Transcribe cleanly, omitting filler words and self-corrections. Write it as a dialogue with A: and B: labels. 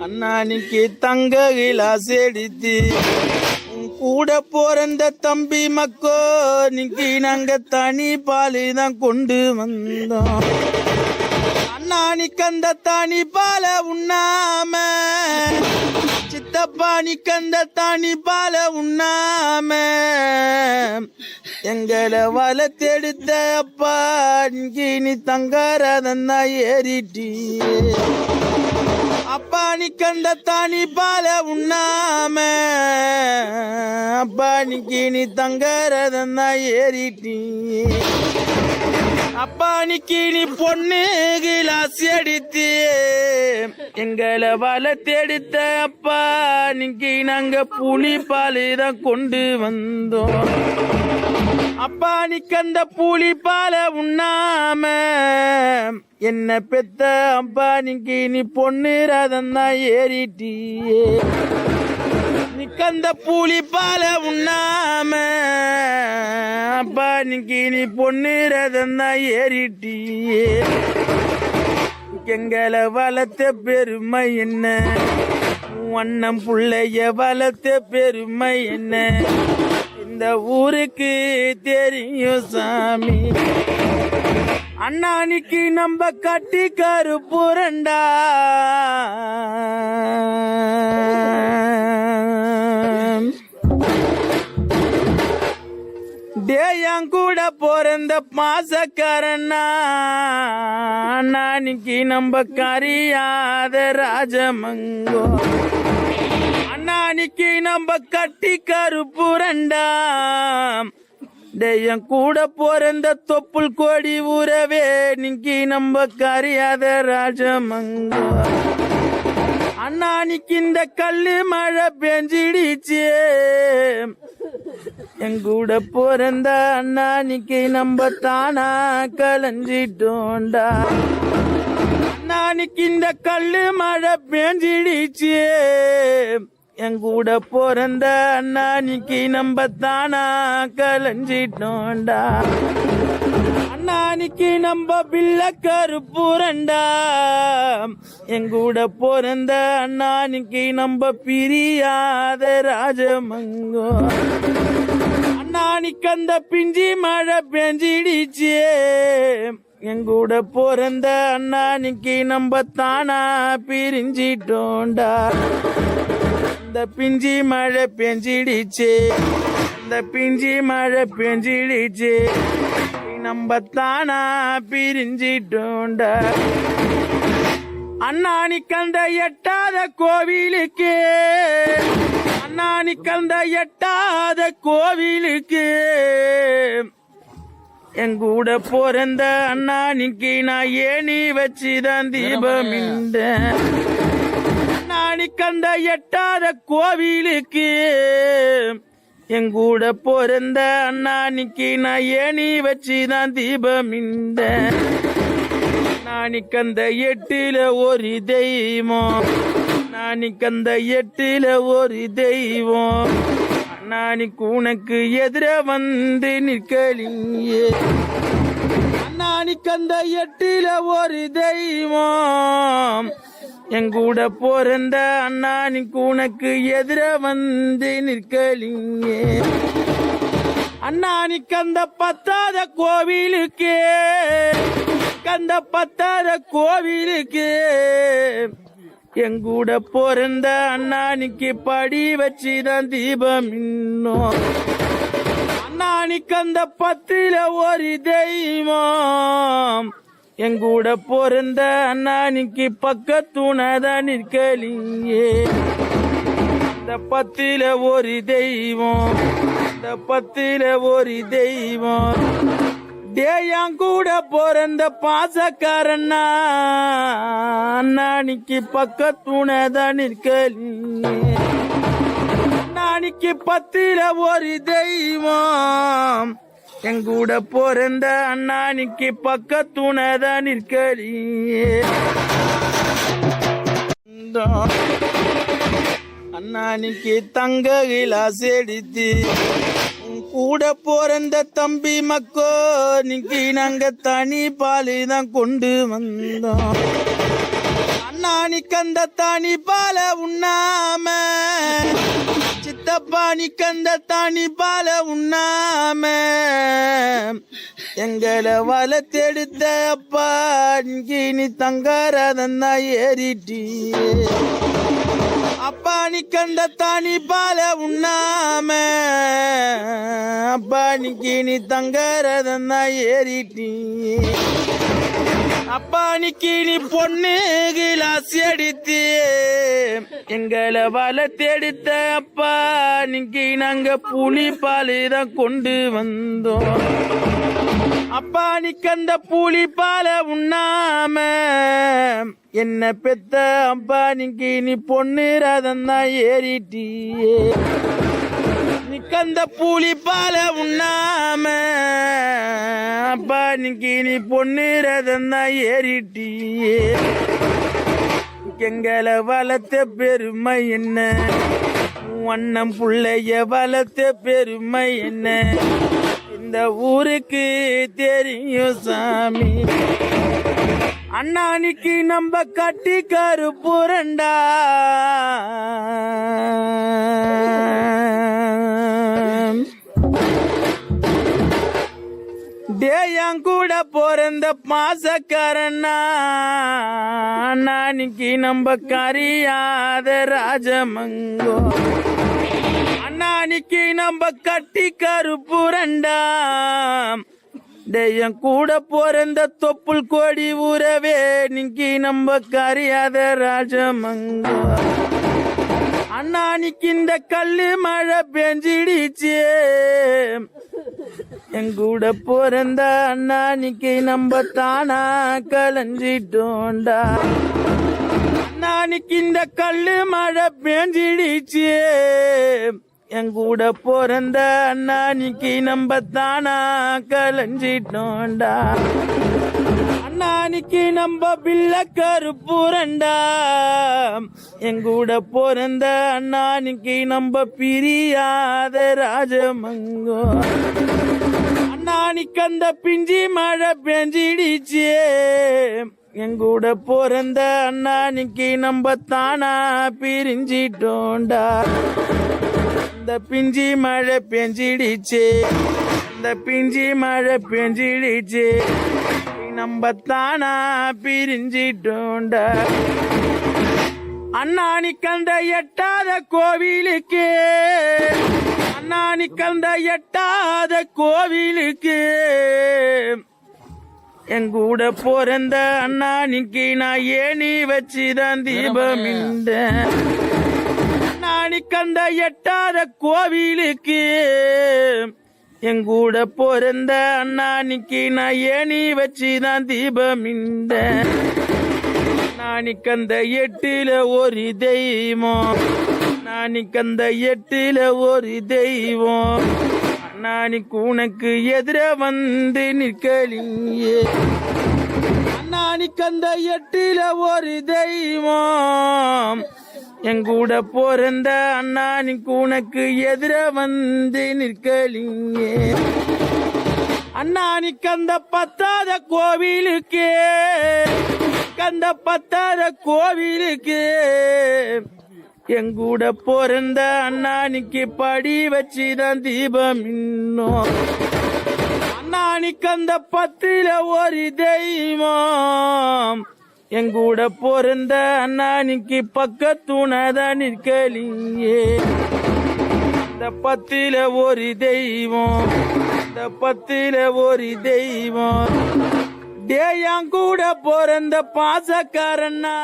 A: அண்ணானிக்கு தங்க கிளாஸ் எடுத்து கூட போறந்த தம்பி மக்கோ நிக்கி நாங்க தனி பாலு தான் கொண்டு வந்தோம். அண்ணானிக்கு அந்த தனி பால உண்ணாம சித்தப்பா நிக்கந்த தனி பால உண்ணாம எங்களை வளர்த்தெடுத்த அப்பா நீ தங்காரதன்னா ஏறிட்டி அப்பா நீ கண்ட தானி பால உண்ணாம அப்பா நீ தங்காரதன்னா ஏறிட்டி அப்பா நீ பொண்ணு கிளாஸ் அடித்து எங்களை வளர்த்தெடுத்த அப்பா நீ நாங்க புலி பாலு தான் கொண்டு வந்தோம். அப்பா நீ கந்த புலி பால உண்ணாம என்ன பெத்த அப்பா நீ பொண்ணு ரதம் தான் ஏறிட்டி நீ கந்த புலி பால உண்ணாம அப்பா நீ பொண்ணு ரதம் தான் ஏறிட்டி எங்களை வளர்த்த பெருமை என்ன அண்ணன் புள்ளைய வளர்த்த பெருமை என்ன இந்த ஊருக்கு தெரியும் சாமி. அண்ணானிக்கு நம்ம கட்டி கருப்புரண்டா கூட பிறந்த மாசக்காரண்ணா அண்ணானிக்கு நம்ம கரியாத ராஜமங்கோ அண்ணானிக்கு நம்ம கட்டி கருப்புரண்டா என் கூட பிறந்த தொப்புள் கோடி உறவே நீக்கி நம்ம கரியாத ராஜமங்கோ அண்ணானிக்கு இந்த கல்லு மழை பெஞ்சிடுச்சு எங்கூட பிறந்த அண்ணானிக்கு நம்ம தானா கலஞ்சிட்டோண்டா அண்ணானிக்கு இந்த கல்லு மழை பெஞ்சிடுச்சு எங்கூட பிறந்த அண்ணானிக்கு நம்ம தானா கலஞ்சிட்டோண்டா அண்ணானிக்கு நம்ம பிள்ளை கருப்புரண்டா எங்கூட பிறந்த அண்ணானிக்கு நம்ம பிரியாத ராஜமங்கோ அண்ணானிக்கு அந்த பிஞ்சி மழை பெஞ்சிடுச்சு எங்கூட பிறந்த அண்ணானிக்கு நம்ம தானா பிரிஞ்சிட்டோண்டா இந்த பிஞ்சி மழை பெஞ்சிடுச்சு இந்த பிஞ்சி மழை பெஞ்சிடுச்சு நம்ம தானா பிரிஞ்சிட்டோண்டா அண்ணானிக்கு அந்த எட்டாத கோவிலுக்கு அண்ணானிக்கு அந்த எட்டாத கோவிலுக்கு எங்கூட பிறந்த அண்ணானிக்கு நான் ஏணி வச்சுதான் தீபம் அண்ணானிக்கு அந்த எட்டாத கோவிலுக்கு எங்கூட பிறந்த அண்ணானிக்கு நான் ஏணி வச்சுதான் தீபம் நானிக்கு அந்த எட்டுல ஒரு தெய்வம் நானிக்கு அந்த எட்டுல ஒரு தெய்வம் அண்ணானிக்கு உனக்கு எதிர வந்து நிற்கலியே அண்ணானிக்கு அந்த எட்டுல ஒரு தெய்வம் எங்கூட பிறந்த அண்ணானிக்கு உனக்கு எதிர வந்து நிற்கலிங்கே அண்ணானிக்கு அந்த பத்தாத கோவிலுக்கு அந்த பத்தாத கோவிலுக்கு எங்கூட பிறந்த அண்ணானிக்கு படி வச்சுதான் தீபம் இன்னும் அண்ணானிக்கு அந்த பத்துல ஒரு தெய்வம் எங்கூட பிறந்த அண்ணானிக்கு பக்கத்துணதான் நிற்கலிங்கே இந்த பத்துல ஒரு தெய்வம் இந்த பத்துல ஒரு தெய்வம் தேயான் கூட பிறந்த பாசக்காரண்ணா அண்ணானிக்கு பக்கத்துணதான் நிற்கலிங்கே அண்ணானிக்கு பத்துல ஒரு தெய்வம் எங்கூட பிறந்த அண்ணானிக்கு பக்கத்துணதான் நிற்கலியே அண்ணானிக்கு தங்க கிளாஸ் எடுத்து கூட பிறந்த தம்பி மக்கோ நிக்கி நாங்க தனி பாலு தான் கொண்டு வந்தோம். நீ கந்த தானி பால உண்ணாம சித்தப்பா நீ கந்த தானி பால உண்ணாம எங்களை வளர்த்தெடுத்த அப்பா இங்கே நீ தங்காரதன்னா ஏறிட்டி அப்பா நீ கந்த தானி பால உண்ணாம அப்பா நீ தங்காரதன்னா ஏறிட்டி அப்பா நீ பொண்ணு கிளாஸ் அடித்து எங்களை வளர்த்தெடுத்த அப்பா நீக்கி நாங்க புலி பால் தான் கொண்டு வந்தோம் அப்பா நீக்கந்த புலி பால உண்ணாம என்ன பெத்த அப்பா நீ பொண்ணு ரதம் தான் ஏறிட்டியே நிக்கந்த புலி பால உண்ணாம அப்பா நீ பொண்ணு ரதம் தான் ஏறிட்டியே எங்களை வளர்த்த பெருமை என்ன அண்ணன் புள்ளைய வளர்த்த பெருமை என்ன இந்த ஊருக்கு தெரியும் சாமி அண்ணானிக்கு நம்ம கட்டி கருப்புரண்டா டேயன் கூட பிறந்த பாசக்காரண்ணா அண்ணானிக்கு நம்ம கரியாத ராஜமங்கோ அண்ணானிக்கு நம்ம கட்டி கருப்புரண்டா டேயன் கூட பிறந்த தொப்புள் கோடி ஊரவே நீக்கி நம்ம கரியாத ராஜமங்கோ அண்ணானிக்கு இந்த கல்லு மழை பெஞ்சிடுச்சு எங்கூட பிறந்த அண்ணானிக்கு நம்ம தானா கலஞ்சிட்டோண்டா அண்ணானிக்கு இந்த கல்லு மழை பெஞ்சிடுச்சு எங்கூட பிறந்த அண்ணானிக்கு நம்ம தானா கலஞ்சிட்டோண்டா அண்ணானிக்கு நம்ம பிள்ள கருப்புரண்டா எங்கூட பிறந்த அண்ணானிக்கு நம்ம பிரியாத ராஜமங்கோ அண்ணானிக்கு அந்த பிஞ்சி மழை பெஞ்சிடுச்சு எங்கூட பிறந்த அண்ணானிக்கு நம்ம தானா பிரிஞ்சிட்டோண்டா இந்த பிஞ்சி மழை பெஞ்சிடுச்சு இந்த பிஞ்சி மழை பெஞ்சிடுச்சு நம்ம தானா பிரிஞ்சிட்டோண்டா அண்ணானிக்கு அந்த எட்டாத கோவிலுக்கு அண்ணானிக்கு அந்த எட்டாத கோவிலுக்கு எங்கூட பிறந்த அண்ணானிக்கு நான் ஏணி வச்சுதான் தீபம் இந்த அண்ணானிக்கு அந்த எட்டாத கோவிலுக்கு எங்கூட பிறந்த அண்ணானிக்கு நான் ஏணி வச்சுதான் தீபம் இந்த நானிக்கு அந்த எட்டுல ஒரு தெய்வம் நானிக்கு அந்த எட்டுல ஒரு தெய்வம் அண்ணானிக்கு உனக்கு எதிர வந்து நிற்கலியே அண்ணானிக்கு அந்த எட்டுல ஒரு தெய்வம் எங்கூட பிறந்த அண்ணானிக்கு உனக்கு எதிர வந்து நிற்கலிங்கே அண்ணானிக்கு அந்த பத்தாத கோவிலுக்கு அந்த பத்தாத கோவிலுக்கு எங்கூட பிறந்த அண்ணானிக்கு படி வச்சுதான் தீபம் இன்னும் அண்ணானிக்கு அந்த 10ல ஒரு தெய்வம் எங்கூட பிறந்த அண்ணானிக்கு பக்கத்துணதான் நிற்கலிங்கே இந்த 10ல ஒரு தெய்வம் இந்த 10ல ஒரு தெய்வம் டேயன் கூட பிறந்த பாசக்காரன்னா